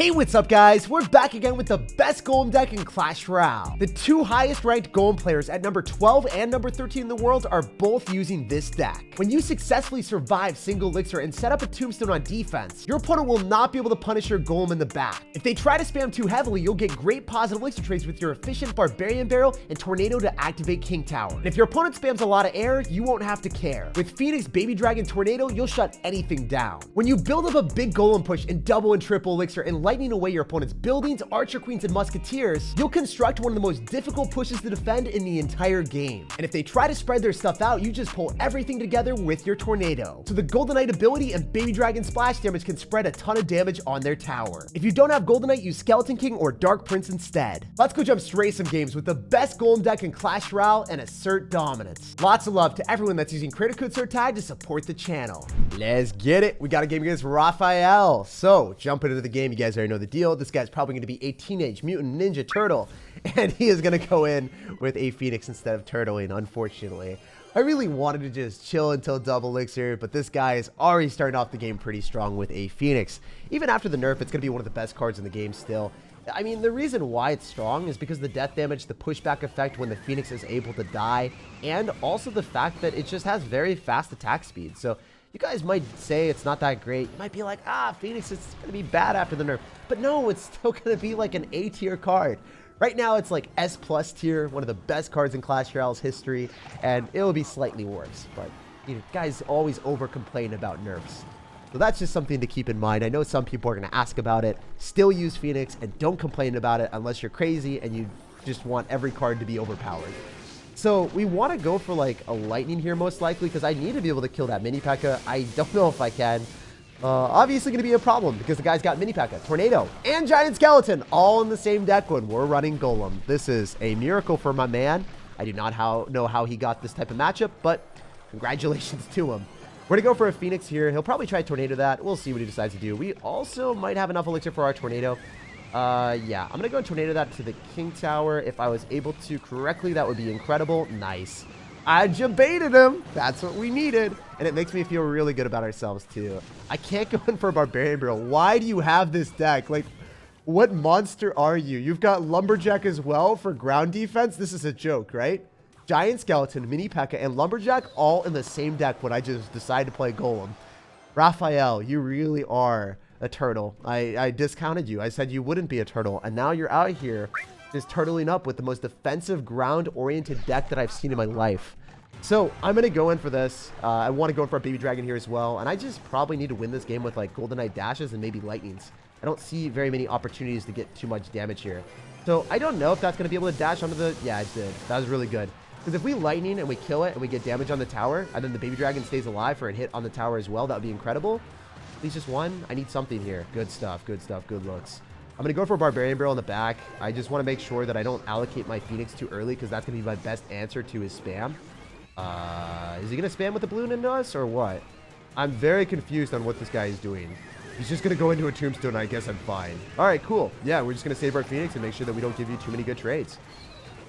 Hey, what's up guys? We're back again with the best golem deck in Clash Royale. The two highest ranked golem players at number 12 and number 13 in the world are both using this deck. When you successfully survive single elixir and set up a tombstone on defense, your opponent will not be able to punish your golem in the back. If they try to spam too heavily, you'll get great positive elixir trades with your efficient Barbarian Barrel and Tornado to activate King Tower. And if your opponent spams a lot of air, you won't have to care. With Phoenix, Baby Dragon, Tornado, you'll shut anything down. When you build up a big golem push and double and triple elixir and lightning away your opponent's buildings, archer queens, and musketeers, you'll construct one of the most difficult pushes to defend in the entire game. And if they try to spread their stuff out, you just pull everything together with your tornado. So the Golden Knight ability and Baby Dragon splash damage can spread a ton of damage on their tower. If you don't have Golden Knight, use Skeleton King or Dark Prince instead. Let's go jump straight some games with the best golem deck in Clash Royale and assert dominance. Lots of love to everyone that's using creator code SERTAG to support the channel. Let's get it. We got a game against Raphael. So jumping into the game, you guys already know the deal. This guy's probably going to be a Teenage Mutant Ninja Turtle, and he is going to go in with a Phoenix instead of turtling, unfortunately. I really wanted to just chill until double elixir, but this guy is already starting off the game pretty strong with a Phoenix. Even after the nerf, it's going to be one of the best cards in the game still. I mean, the reason why it's strong is because the death damage, the pushback effect when the Phoenix is able to die, and also the fact that it just has very fast attack speed. So you guys might say it's not that great. You might be like, Phoenix is going to be bad after the nerf. But no, it's still going to be like an A tier card. Right now, it's like S+ tier, one of the best cards in Clash Royale's history, and it'll be slightly worse. But you know, guys always over-complain about nerfs. So that's just something to keep in mind. I know some people are going to ask about it. Still use Phoenix and don't complain about it unless you're crazy and you just want every card to be overpowered. So we want to go for like a lightning here most likely because I need to be able to kill that mini P.E.K.K.A. I don't know if I can. Obviously going to be a problem because the guy's got mini P.E.K.K.A, Tornado, and Giant Skeleton all in the same deck when we're running Golem. This is a miracle for my man. I do not know how he got this type of matchup, but congratulations to him. We're going to go for a Phoenix here. He'll probably try Tornado that. We'll see what he decides to do. We also might have enough elixir for our Tornado. Yeah, I'm going to go and Tornado that to the King Tower. If I was able to correctly, that would be incredible. Nice. I jebaited him. That's what we needed. And it makes me feel really good about ourselves, too. I can't go in for a Barbarian Barrel. Why do you have this deck? Like, what monster are you? You've got Lumberjack as well for ground defense? This is a joke, right? Giant Skeleton, Mini P.E.K.K.A, and Lumberjack all in the same deck when I just decide to play Golem. Raphael, you really are a turtle. I discounted you. I said you wouldn't be a turtle, and now you're out here just turtling up with the most defensive ground-oriented deck that I've seen in my life. So I'm going to go in for this. I want to go in for a Baby Dragon here as well, and I just probably need to win this game with like Golden Knight dashes and maybe lightnings. I don't see very many opportunities to get too much damage here. So I don't know if that's going to be able to dash onto the... Yeah, it did. That was really good. Because if we lightning and we kill it and we get damage on the tower, and then the Baby Dragon stays alive for a hit on the tower as well, that would be incredible. At least just one. I need something here. Good stuff. Good stuff. Good looks. I'm going to go for a Barbarian Barrel in the back. I just want to make sure that I don't allocate my Phoenix too early because that's going to be my best answer to his spam. Is he going to spam with the balloon into us or what? I'm very confused on what this guy is doing. He's just going to go into a tombstone. I guess I'm fine. All right, cool. Yeah, we're just going to save our Phoenix and make sure that we don't give you too many good trades.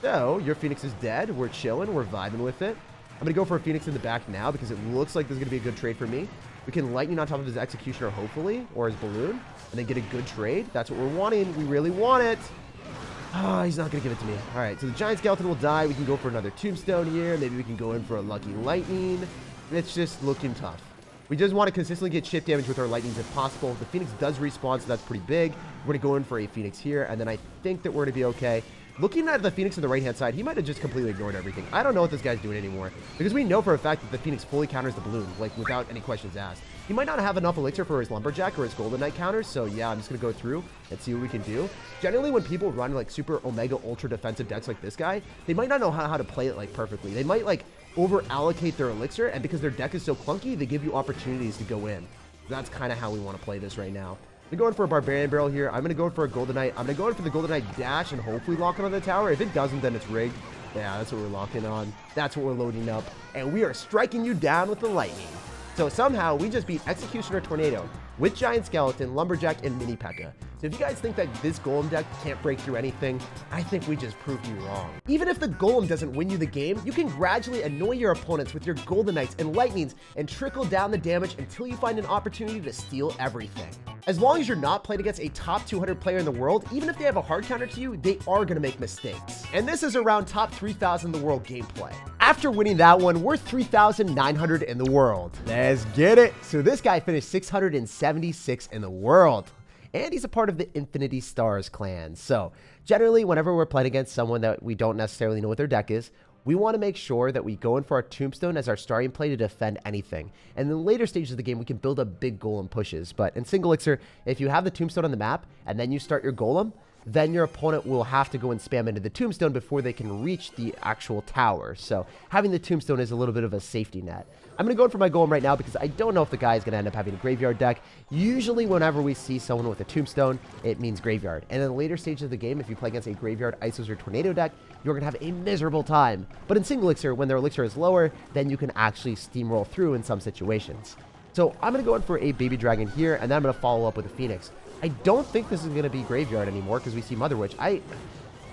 So, your Phoenix is dead. We're chilling. We're vibing with it. I'm going to go for a Phoenix in the back now because it looks like this is going to be a good trade for me. We can lightning on top of his Executioner, hopefully, or his balloon, and then get a good trade. That's what we're wanting. We really want it. He's not going to give it to me. All right, so the Giant Skeleton will die. We can go for another Tombstone here. Maybe we can go in for a Lucky Lightning. It's just looking tough. We just want to consistently get chip damage with our Lightnings if possible. The Phoenix does respawn, so that's pretty big. We're going to go in for a Phoenix here, and then I think that we're going to be okay. Looking at the Phoenix on the right-hand side, he might have just completely ignored everything. I don't know what this guy's doing anymore. Because we know for a fact that the Phoenix fully counters the balloon, like, without any questions asked. He might not have enough elixir for his Lumberjack or his Golden Knight counters, so yeah, I'm just going to go through and see what we can do. Generally, when people run, like, super Omega Ultra defensive decks like this guy, they might not know how to play it, like, perfectly. They might, like, over-allocate their elixir, and because their deck is so clunky, they give you opportunities to go in. That's kind of how we want to play this right now. I'm going for a Barbarian Barrel here. I'm going to go for a Golden Knight. I'm going to go in for the Golden Knight dash and hopefully lock on the tower. If it doesn't, then it's rigged. Yeah, that's what we're locking on. That's what we're loading up. And we are striking you down with the lightning. So somehow we just beat Executioner Tornado with Giant Skeleton, Lumberjack, and Mini P.E.K.K.A. So if you guys think that this Golem deck can't break through anything, I think we just proved you wrong. Even if the Golem doesn't win you the game, you can gradually annoy your opponents with your Golden Knights and Lightnings and trickle down the damage until you find an opportunity to steal everything. As long as you're not playing against a top 200 player in the world, even if they have a hard counter to you, they are going to make mistakes. And this is around top 3,000 in the world gameplay. After winning that one, we're 3,900 in the world. Let's get it. So this guy finished 676 in the world. And he's a part of the Infinity Stars clan. So generally, whenever we're playing against someone that we don't necessarily know what their deck is, we want to make sure that we go in for our Tombstone as our starting play to defend anything. And in the later stages of the game, we can build up big golem pushes. But in Single Elixir, if you have the Tombstone on the map and then you start your golem, then your opponent will have to go and spam into the Tombstone before they can reach the actual tower. So having the Tombstone is a little bit of a safety net. I'm going to go in for my golem right now because I don't know if the guy is going to end up having a graveyard deck. Usually whenever we see someone with a Tombstone, it means graveyard. And in the later stages of the game, if you play against a graveyard, Isos, or Tornado deck, you're going to have a miserable time. But in Single Elixir, when their Elixir is lower, then you can actually steamroll through in some situations. So I'm going to go in for a Baby Dragon here, and then I'm going to follow up with a Phoenix. I don't think this is going to be graveyard anymore because we see Mother Witch. I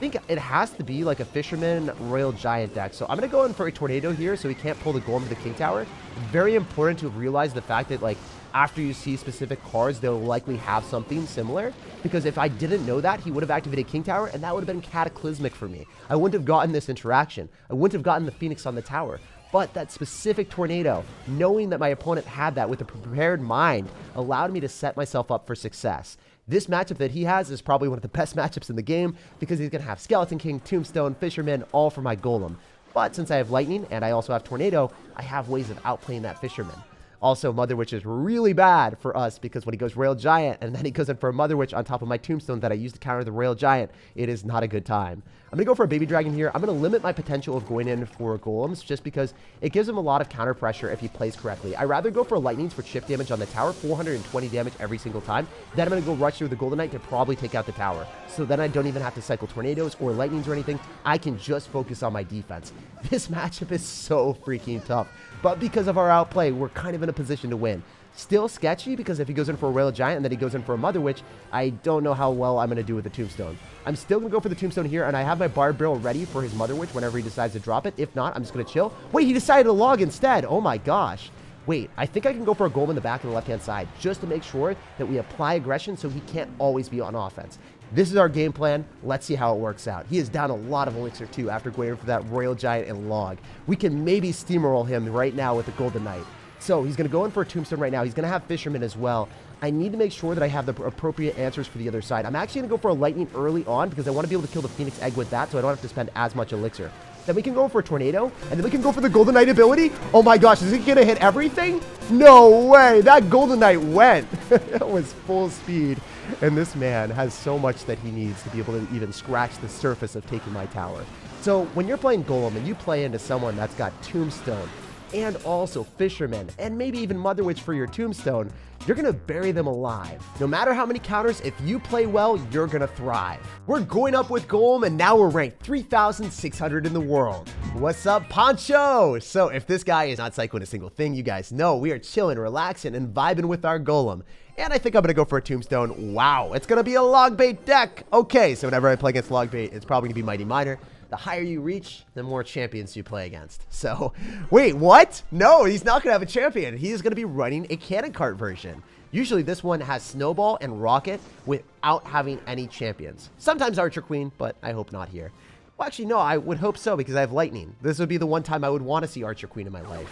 think it has to be like a Fisherman Royal Giant deck. So I'm going to go in for a Tornado here so he can't pull the Golem to the King Tower. Very important to realize the fact that, like, after you see specific cards, they'll likely have something similar. Because if I didn't know that, he would have activated King Tower, and that would have been cataclysmic for me. I wouldn't have gotten this interaction. I wouldn't have gotten the Phoenix on the tower. But that specific Tornado, knowing that my opponent had that with a prepared mind, allowed me to set myself up for success. This matchup that he has is probably one of the best matchups in the game because he's going to have Skeleton King, Tombstone, Fisherman, all for my Golem. But since I have Lightning and I also have Tornado, I have ways of outplaying that Fisherman. Also, Mother Witch is really bad for us because when he goes Royal Giant and then he goes in for a Mother Witch on top of my Tombstone that I use to counter the Royal Giant, it is not a good time. I'm going to go for a Baby Dragon here. I'm going to limit my potential of going in for Golems just because it gives him a lot of counter pressure if he plays correctly. I'd rather go for Lightnings for chip damage on the tower, 420 damage every single time. Then I'm going to go rush through the Golden Knight to probably take out the tower. So then I don't even have to cycle Tornadoes or Lightnings or anything. I can just focus on my defense. This matchup is so freaking tough. But because of our outplay, we're kind of in a position to win. Still sketchy because if he goes in for a Royal Giant and then he goes in for a Mother Witch, I don't know how well I'm going to do with the Tombstone. I'm still going to go for the Tombstone here, and I have my Barbed Barrel ready for his Mother Witch whenever he decides to drop it. If not, I'm just going to chill. Wait, he decided to log instead. Oh my gosh. Wait, I think I can go for a Golem in the back on the left-hand side just to make sure that we apply aggression so he can't always be on offense. This is our game plan. Let's see how it works out. He is down a lot of Elixir too after going for that Royal Giant and log. We can maybe steamroll him right now with the Golden Knight. So he's going to go in for a Tombstone right now. He's going to have Fisherman as well. I need to make sure that I have the appropriate answers for the other side. I'm actually going to go for a Lightning early on because I want to be able to kill the Phoenix Egg with that so I don't have to spend as much Elixir. Then we can go for a Tornado, and then we can go for the Golden Knight ability. Oh my gosh, is he going to hit everything? No way. That Golden Knight went. It was full speed. And this man has so much that he needs to be able to even scratch the surface of taking my tower. So when you're playing Golem and you play into someone that's got Tombstone, and also Fisherman, and maybe even Mother Witch for your Tombstone, you're going to bury them alive. No matter how many counters, if you play well, you're going to thrive. We're going up with Golem, and now we're ranked 3,600 in the world. What's up, Poncho? So if this guy is not cycling a single thing, you guys know we are chilling, relaxing, and vibing with our Golem. And I think I'm going to go for a Tombstone. Wow, it's going to be a log bait deck. Okay, so whenever I play against log bait, it's probably going to be Mighty Miner. The higher you reach, the more champions you play against. So, wait, what? No, he's not going to have a champion. He is going to be running a Cannon Cart version. Usually this one has Snowball and Rocket without having any champions. Sometimes Archer Queen, but I hope not here. Well, actually, no, I would hope so because I have Lightning. This would be the one time I would want to see Archer Queen in my life.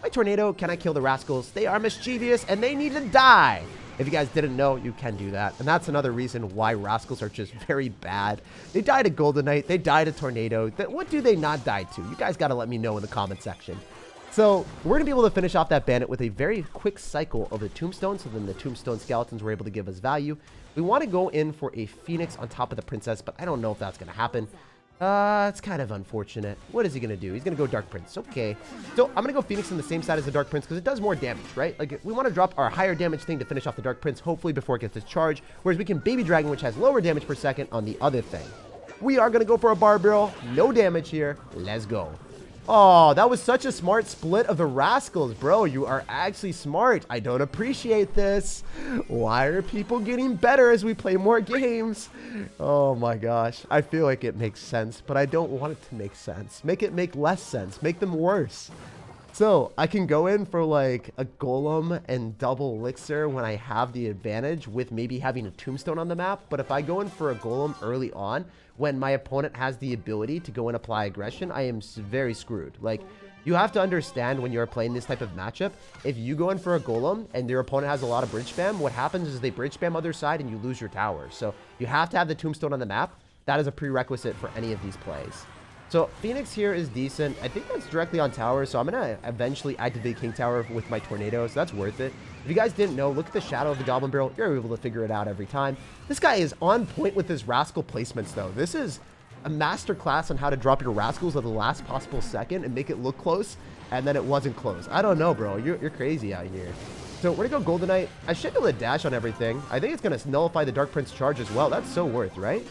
My Tornado, can I kill the Rascals? They are mischievous and they need to die. If you guys didn't know, you can do that. And that's another reason why Rascals are just very bad. They die to Golden Knight. They die to Tornado. What do they not die to? You guys got to let me know in the comment section. So we're going to be able to finish off that Bandit with a very quick cycle of the Tombstone. So then the Tombstone Skeletons were able to give us value. We want to go in for a Phoenix on top of the Princess, but I don't know if that's going to happen. It's kind of unfortunate. What is he going to do? He's going to go Dark Prince. Okay. So I'm going to go Phoenix on the same side as the Dark Prince because it does more damage, right? Like, we want to drop our higher damage thing to finish off the Dark Prince, hopefully before it gets its charge. Whereas we can Baby Dragon, which has lower damage per second on the other thing. We are going to go for a Barbed Barrel. No damage here. Let's go. Oh, that was such a smart split of the Rascals, bro. You are actually smart. I don't appreciate this. Why are people getting better as we play more games? Oh my gosh. I feel like it makes sense, but I don't want it to make sense. Make it make less sense. Make them worse. So I can go in for like a golem and double elixir when I have the advantage with maybe having a tombstone on the map. But if I go in for a golem early on, when my opponent has the ability to go and apply aggression, I am very screwed. Like, you have to understand when you're playing this type of matchup, if you go in for a golem and your opponent has a lot of bridge spam, what happens is they bridge spam other side and you lose your tower. So you have to have the tombstone on the map. That is a prerequisite for any of these plays. So Phoenix here is decent. I think that's directly on tower, so I'm going to eventually activate King Tower with my Tornado, so that's worth it. If you guys didn't know, look at the shadow of the Goblin Barrel. You're able to figure it out every time. This guy is on point with his Rascal placements, though. This is a master class on how to drop your Rascals at the last possible second and make it look close, and then it wasn't close. I don't know, bro. You're crazy out here. So we're going to go Golden Knight. I should be able to dash on everything. I think it's going to nullify the Dark Prince charge as well. That's so worth, right?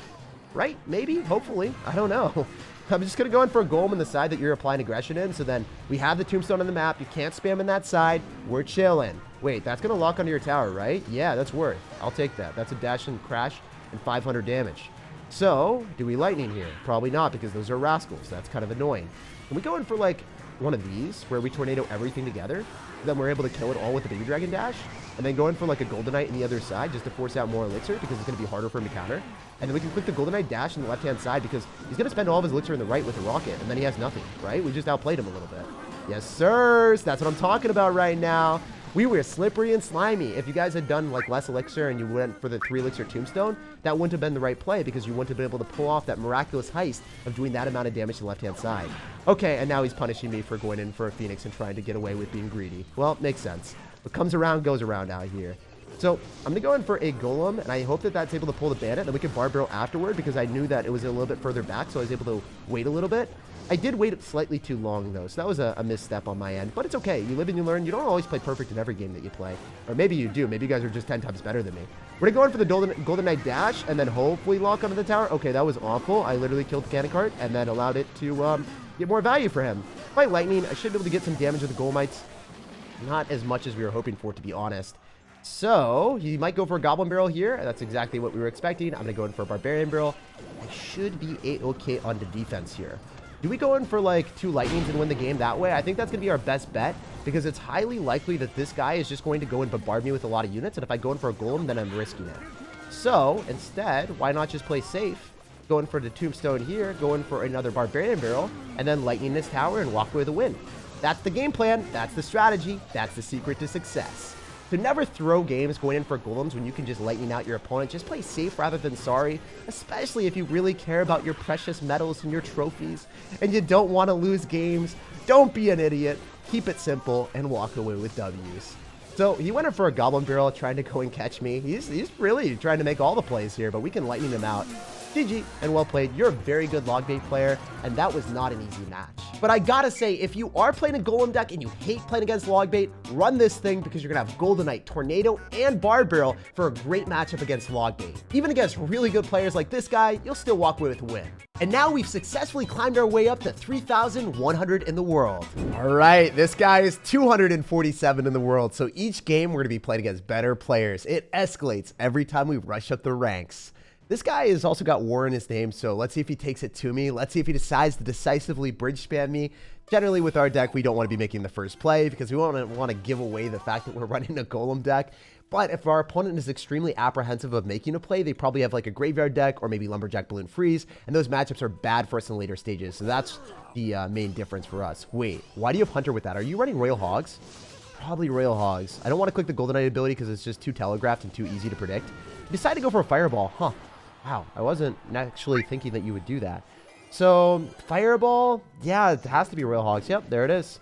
Right? Maybe? Hopefully. I don't know. I'm just going to go in for a golem on the side that you're applying aggression in. So then we have the tombstone on the map. You can't spam in that side. We're chilling. Wait, that's going to lock onto your tower, right? Yeah, that's worth. I'll take that. That's a dash and crash and 500 damage. So, do we lightning here? Probably not, because those are rascals. That's kind of annoying. Can we go in for like one of these where we tornado everything together? Then we're able to kill it all with the baby dragon dash. And then go in for like a Golden Knight on the other side just to force out more elixir because it's going to be harder for him to counter. And then we can click the Golden Knight dash on the left-hand side because he's going to spend all of his elixir in the right with the rocket. And then he has nothing, right? We just outplayed him a little bit. Yes, sirs. That's what I'm talking about right now. We were slippery and slimy. If you guys had done like less elixir and you went for the 3 elixir tombstone, that wouldn't have been the right play because you wouldn't have been able to pull off that miraculous heist of doing that amount of damage to the left-hand side. Okay, and now he's punishing me for going in for a Phoenix and trying to get away with being greedy. Well, makes sense. What comes around goes around out here. So I'm going to go in for a golem, and I hope that that's able to pull the bandit. Then we can Barbarrel afterward because I knew that it was a little bit further back, so I was able to wait a little bit. I did wait slightly too long, though, so that was a misstep on my end. But it's okay. You live and you learn. You don't always play perfect in every game that you play. Or maybe you do. Maybe you guys are just 10 times better than me. We're going to go in for the Golden Knight dash and then hopefully lock onto the tower. Okay, that was awful. I literally killed the cannon cart and then allowed it to get more value for him. By lightning, I should be able to get some damage with the Golemites. Not as much as we were hoping for, to be honest. So, he might go for a Goblin Barrel here. That's exactly what we were expecting. I'm going to go in for a Barbarian Barrel. I should be A-okay on the defense here. Do we go in for like 2 lightnings and win the game that way? I think that's going to be our best bet because it's highly likely that this guy is just going to go and bombard me with a lot of units. And if I go in for a golem, then I'm risking it. So instead, why not just play safe? Go in for the tombstone here, go in for another Barbarian Barrel, and then lightning this tower and walk away with a win. That's the game plan. That's the strategy. That's the secret to success. So never throw games going in for golems when you can just lightning out your opponent. Just play safe rather than sorry, especially if you really care about your precious medals and your trophies and you don't want to lose games. Don't be an idiot. Keep it simple and walk away with W's. So he went in for a Goblin Barrel trying to go and catch me. He's really trying to make all the plays here, but we can lightning him out. GG, and well played. You're a very good log bait player, and that was not an easy match. But I gotta say, if you are playing a golem deck and you hate playing against log bait, run this thing because you're gonna have Golden Knight, Tornado, and Barb Barrel for a great matchup against log bait. Even against really good players like this guy, you'll still walk away with a win. And now we've successfully climbed our way up to 3,100 in the world. All right, this guy is 247 in the world. So each game we're gonna be playing against better players. It escalates every time we rush up the ranks. This guy has also got war in his name, so let's see if he takes it to me. Let's see if he decides to decisively bridge spam me. Generally, with our deck, we don't want to be making the first play because we don't want to give away the fact that we're running a golem deck. But if our opponent is extremely apprehensive of making a play, they probably have like a graveyard deck or maybe Lumberjack Balloon Freeze, and those matchups are bad for us in later stages. So that's the main difference for us. Wait, why do you have Hunter with that? Are you running Royal Hogs? Probably Royal Hogs. I don't want to click the Golden Knight ability because it's just too telegraphed and too easy to predict. You decided to go for a Fireball, huh? Wow, I wasn't actually thinking that you would do that. So, Fireball, yeah, it has to be Royal Hogs. Yep, there it is.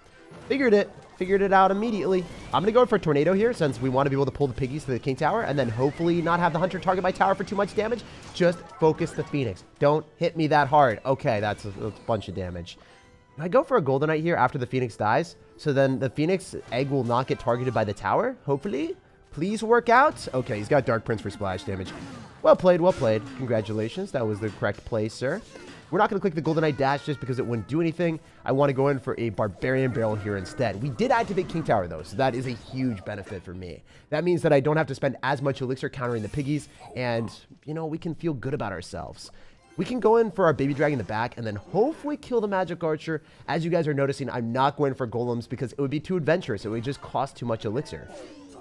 Figured it out immediately. I'm going to go for a Tornado here since we want to be able to pull the piggies to the King Tower and then hopefully not have the Hunter target my tower for too much damage. Just focus the Phoenix. Don't hit me that hard. Okay, that's a bunch of damage. I go for a Golden Knight here after the Phoenix dies. So then the Phoenix egg will not get targeted by the tower, hopefully. Please work out. Okay, he's got Dark Prince for splash damage. Well played, well played. Congratulations. That was the correct play, sir. We're not going to click the Golden Knight dash just because it wouldn't do anything. I want to go in for a Barbarian Barrel here instead. We did activate King Tower, though, so that is a huge benefit for me. That means that I don't have to spend as much elixir countering the piggies, and, you know, we can feel good about ourselves. we can go in for our baby dragon in the back and then hopefully kill the magic archer. As you guys are noticing, I'm not going for golems because it would be too adventurous. It would just cost too much elixir.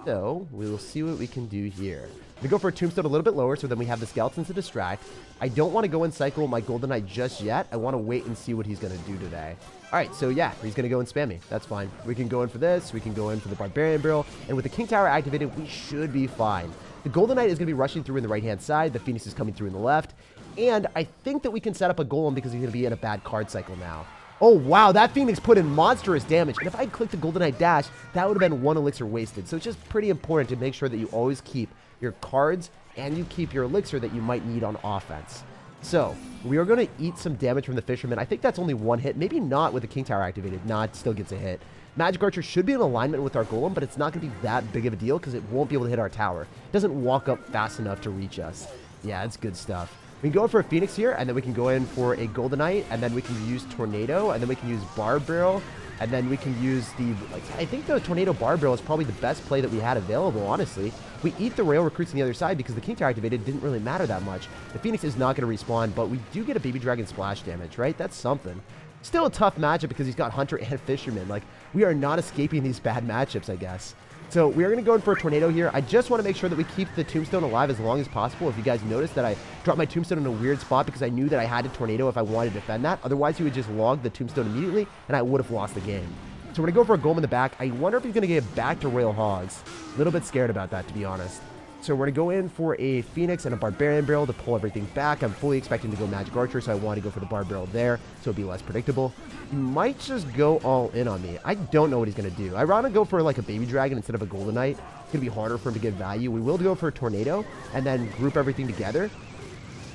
So we will see what we can do here. We go for a tombstone a little bit lower so then we have the skeletons to distract. I don't want to go and cycle my golden knight just yet. I want to wait and see what he's going to do today. All right, so yeah, he's going to go and spam me. That's fine. We can go in for this. We can go in for the barbarian barrel. And with the king tower activated, we should be fine. The golden knight is going to be rushing through in the right-hand side. The phoenix is coming through in the left. And I think that we can set up a golem because he's going to be in a bad card cycle now. Oh, wow, that phoenix put in monstrous damage. And if I had clicked the golden knight dash, that would have been 1 elixir wasted. So it's just pretty important to make sure that you always keep your cards and you keep your elixir that you might need on offense. So we are going to eat some damage from the fisherman. I think that's only 1 hit. Maybe not with the king tower activated. Nah, it still gets a hit. Magic archer should be in alignment with our golem, but it's not going to be that big of a deal because it won't be able to hit our tower. It doesn't walk up fast enough to reach us. Yeah, it's good stuff. We can go in for a phoenix here, and then we can go in for a golden knight, and then we can use tornado, and then we can use barb barrel, and then we can use the, I think the tornado barb barrel is probably the best play that we had available, honestly. We eat the rail recruits on the other side because the king tower activated didn't really matter that much. The phoenix is not going to respawn, but we do get a baby dragon splash damage, right? That's something. Still a tough matchup because he's got hunter and fisherman. Like, we are not escaping these bad matchups, I guess. So we are going to go in for a tornado here. I just want to make sure that we keep the tombstone alive as long as possible. If you guys noticed that I dropped my tombstone in a weird spot because I knew that I had a tornado if I wanted to defend that. Otherwise, he would just log the tombstone immediately, and I would have lost the game. So we're going to go for a golem in the back. I wonder if he's going to get back to Royal Hogs. A little bit scared about that, to be honest. So we're going to go in for a phoenix and a barbarian barrel to pull everything back. I'm fully expecting to go magic archer, so I want to go for the barb barrel there so it'll be less predictable. He might just go all in on me. I don't know what he's going to do. I want to go for like a baby dragon instead of a golden knight. It's going to be harder for him to get value. We will go for a tornado and then group everything together.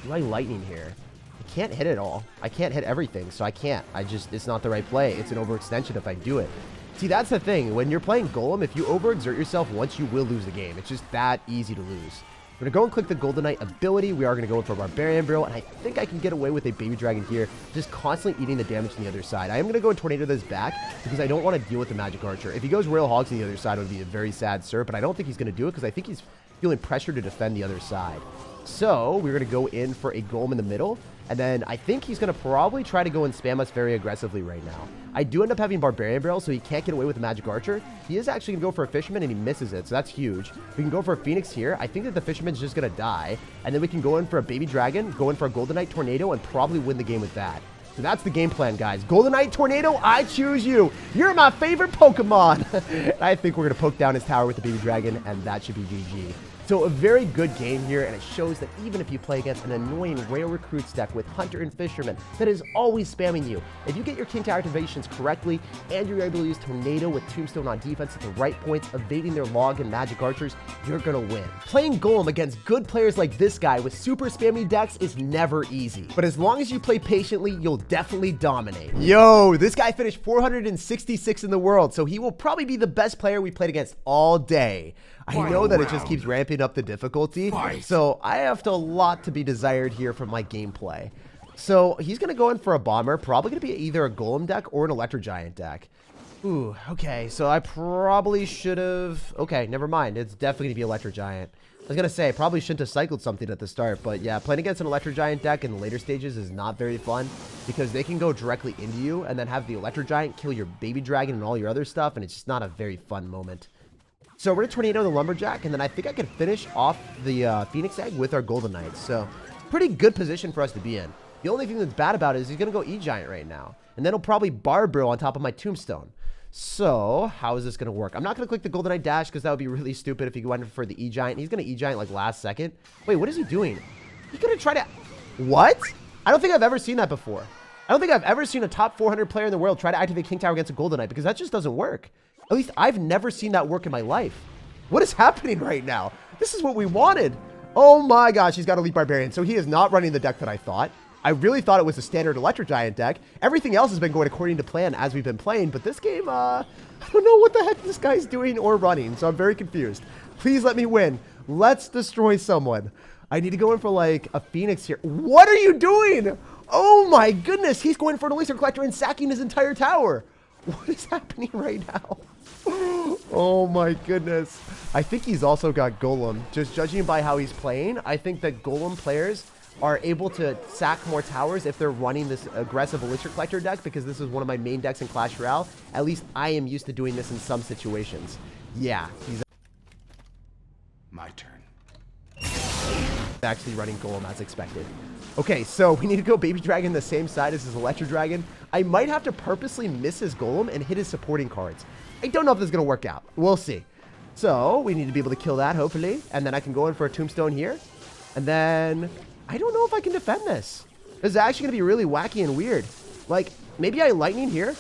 Do I lightning here? I can't hit it all. I can't hit everything, so I can't. It's not the right play. It's an overextension if I do it. See, that's the thing. When you're playing golem, if you overexert yourself once, you will lose the game. It's just that easy to lose. We're going to go and click the golden knight ability. We are going to go in for a barbarian barrel, and I think I can get away with a baby dragon here, just constantly eating the damage on the other side. I am going to go and tornado this back because I don't want to deal with the magic archer. If he goes royal hogs on the other side, it would be a very sad sir, but I don't think he's going to do it because I think he's feeling pressure to defend the other side. So we're going to go in for a golem in the middle, and then I think he's going to probably try to go and spam us very aggressively right now. I do end up having barbarian barrel, so he can't get away with the magic archer. He is actually going to go for a fisherman, and he misses it, so that's huge. We can go for a phoenix here. I think that the fisherman's just going to die, and then we can go in for a baby dragon, go in for a golden knight tornado, and probably win the game with that. So that's the game plan, guys. Golden Knight Tornado, I choose you. You're my favorite Pokemon. I think we're going to poke down his tower with the baby dragon, and that should be GG. So a very good game here, and it shows that even if you play against an annoying Rail Recruits deck with Hunter and Fisherman that is always spamming you, if you get your King Tower activations correctly, and you're able to use Tornado with Tombstone on defense at the right points, evading their log and magic archers, you're gonna win. Playing Golem against good players like this guy with super spammy decks is never easy, but as long as you play patiently, you'll definitely dominate. Yo, this guy finished 466 in the world, so he will probably be the best player we played against all day. I know that it just keeps ramping up the difficulty, so I have a lot to be desired here from my gameplay. So he's going to go in for a bomber, probably going to be either a golem deck or an electro giant deck. Ooh, okay, so I probably should have... Okay, never mind, it's definitely going to be electro giant. I was going to say, I probably shouldn't have cycled something at the start, but yeah, playing against an electro giant deck in the later stages is not very fun because they can go directly into you and then have the electro giant kill your baby dragon and all your other stuff, and it's just not a very fun moment. So we're going to tornado the lumberjack, and then I think I can finish off the phoenix egg with our golden knights. So pretty good position for us to be in. The only thing that's bad about it is he's going to go E-Giant right now. And then he'll probably Barb Barrel on top of my tombstone. So how is this going to work? I'm not going to click the golden knight dash because that would be really stupid if he went for the E-Giant. He's going to E-Giant like last second. Wait, what is he doing? He's going to try to... What? I don't think I've ever seen that before. I don't think I've ever seen a top 400 player in the world try to activate King Tower against a golden knight because that just doesn't work. At least I've never seen that work in my life. What is happening right now? This is what we wanted. Oh my gosh, he's got Elite Barbarian. So he is not running the deck that I thought. I really thought it was a standard Electric Giant deck. Everything else has been going according to plan as we've been playing. But this game, I don't know what the heck this guy's doing or running. So I'm very confused. Please let me win. Let's destroy someone. I need to go in for like a Phoenix here. What are you doing? Oh my goodness. He's going for an Elixir Collector and sacking his entire tower. What is happening right now? Oh my goodness. I think he's also got Golem. Just judging by how he's playing, I think that Golem players are able to sack more towers if they're running this aggressive Elixir Collector deck, because this is one of my main decks in Clash Royale. At least I am used to doing this in some situations. Yeah, he's My turn. actually running Golem as expected. Okay, so we need to go Baby Dragon the same side as his Electro Dragon. I might have to purposely miss his Golem and hit his supporting cards. I don't know if this is going to work out. We'll see. So we need to be able to kill that, hopefully. And then I can go in for a Tombstone here. And then I don't know if I can defend this. This is actually going to be really wacky and weird. Like, maybe I Lightning here,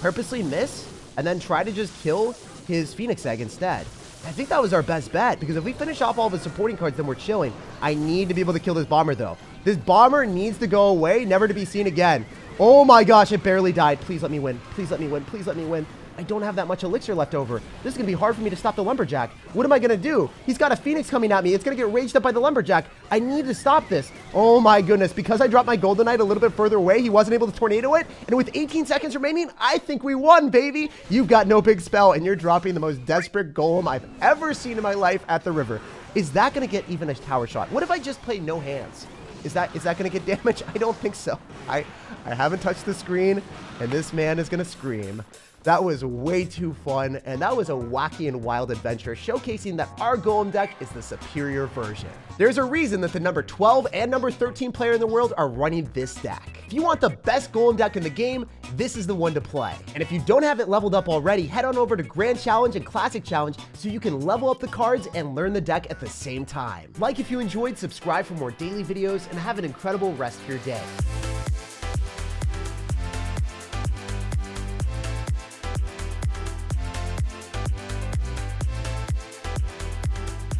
purposely miss, and then try to just kill his Phoenix Egg instead. I think that was our best bet, because if we finish off all of his supporting cards, then we're chilling. I need to be able to kill this Bomber, though. This Bomber needs to go away, never to be seen again. Oh my gosh, it barely died. Please let me win. Please let me win. Please let me win. I don't have that much elixir left over. This is going to be hard for me to stop the Lumberjack. What am I going to do? He's got a Phoenix coming at me. It's going to get raged up by the Lumberjack. I need to stop this. Oh my goodness. Because I dropped my Golden Knight a little bit further away, he wasn't able to tornado it. And with 18 seconds remaining, I think we won, baby. You've got no big spell, and you're dropping the most desperate Golem I've ever seen in my life at the river. Is that going to get even a tower shot? What if I just play no hands? Is that going to get damage? I don't think so. I haven't touched the screen, and this man is going to scream. That was way too fun, and that was a wacky and wild adventure showcasing that our Golem deck is the superior version. There's a reason that the number 12 and number 13 player in the world are running this deck. If you want the best Golem deck in the game, this is the one to play. And if you don't have it leveled up already, head on over to Grand Challenge and Classic Challenge so you can level up the cards and learn the deck at the same time. Like if you enjoyed, subscribe for more daily videos, and have an incredible rest of your day.